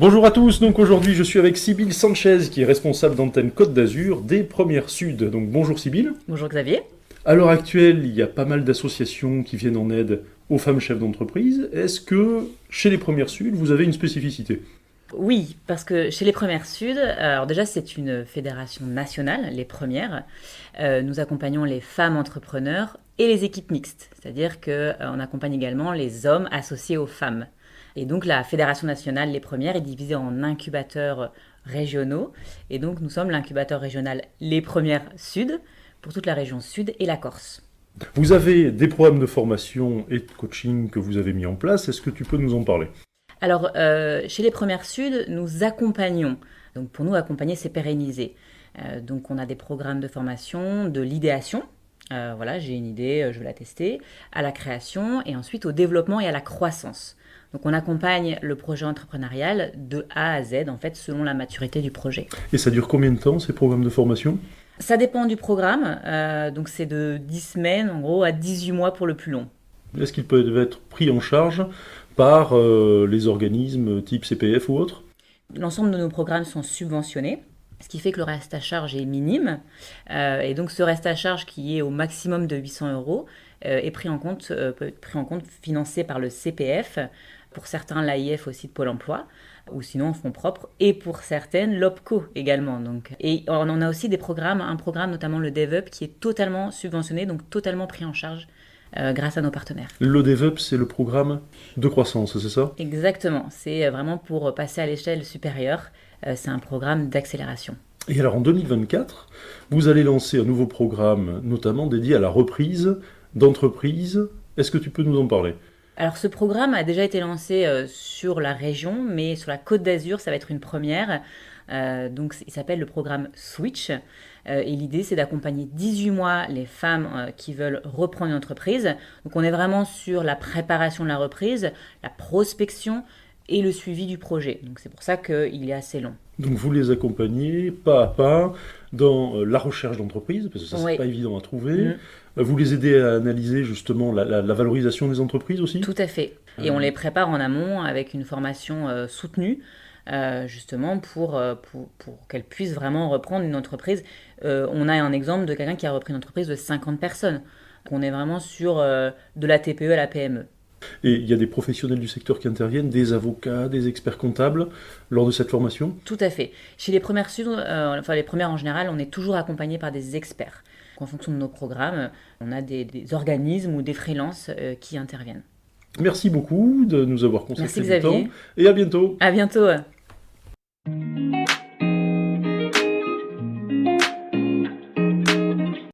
Bonjour à tous, donc aujourd'hui je suis avec Sybille Sanchez qui est responsable d'antenne Côte d'Azur des Premières Sud. Donc bonjour Sybille. Bonjour Xavier. À l'heure actuelle, il y a pas mal d'associations qui viennent en aide aux femmes chefs d'entreprise. Est-ce que chez les Premières Sud, vous avez une spécificité? Oui, parce que chez les Premières Sud, alors déjà c'est une fédération nationale, les premières. Nous accompagnons les femmes entrepreneurs et les équipes mixtes, c'est-à-dire qu'on accompagne également les hommes associés aux femmes. Et donc la fédération nationale, les premières, est divisée en incubateurs régionaux. Et donc nous sommes l'incubateur régional Les Premières Sud pour toute la région Sud et la Corse. Vous avez des programmes de formation et de coaching que vous avez mis en place. Est-ce que tu peux nous en parler? Alors, chez les Premières Sud, nous accompagnons. Donc, pour nous, accompagner, c'est pérenniser. Donc, on a des programmes de formation, de l'idéation. Voilà, j'ai une idée, je veux la tester, à la création et ensuite au développement et à la croissance. Donc, on accompagne le projet entrepreneurial de A à Z, en fait, selon la maturité du projet. Et ça dure combien de temps ces programmes de formation? Ça dépend du programme. Donc, c'est de 10 semaines, en gros, à 18 mois pour le plus long. Est-ce qu'ils peuvent être pris en charge par les organismes type CPF ou autres? L'ensemble de nos programmes sont subventionnés, ce qui fait que le reste à charge est minime. Et donc ce reste à charge qui est au maximum de 800 euros est peut être pris en compte, financé par le CPF, pour certains l'AIF aussi de Pôle emploi, ou sinon en fonds propres, et pour certaines l'OPCO également. Donc. Et on en a aussi un programme notamment le DevUp qui est totalement subventionné, donc totalement pris en charge grâce à nos partenaires. Le DevUp, c'est le programme de croissance, c'est ça? Exactement, c'est vraiment pour passer à l'échelle supérieure, c'est un programme d'accélération. Et alors en 2024, vous allez lancer un nouveau programme, notamment dédié à la reprise d'entreprises. Est-ce que tu peux nous en parler? Alors ce programme a déjà été lancé sur la région, mais sur la Côte d'Azur, ça va être une première. Donc il s'appelle le programme Switch. Et l'idée, c'est d'accompagner 18 mois les femmes qui veulent reprendre une entreprise. Donc on est vraiment sur la préparation de la reprise, la prospection et le suivi du projet. Donc c'est pour ça qu'il est assez long. Donc vous les accompagnez pas à pas dans la recherche d'entreprise, parce que ça, c'est Oui. pas évident à trouver. Vous les aidez à analyser justement la valorisation des entreprises aussi? Tout à fait. Et on les prépare en amont avec une formation soutenue, justement pour qu'elles puissent vraiment reprendre une entreprise. On a un exemple de quelqu'un qui a repris une entreprise de 50 personnes. On est vraiment sur de la TPE à la PME. Et il y a des professionnels du secteur qui interviennent, des avocats, des experts comptables, lors de cette formation? Tout à fait. Chez les premières sud, enfin les premières en général, on est toujours accompagné par des experts. En fonction de nos programmes, on a des organismes ou des freelances qui interviennent. Merci beaucoup de nous avoir Merci consacré du temps Xavier. et à bientôt. À bientôt.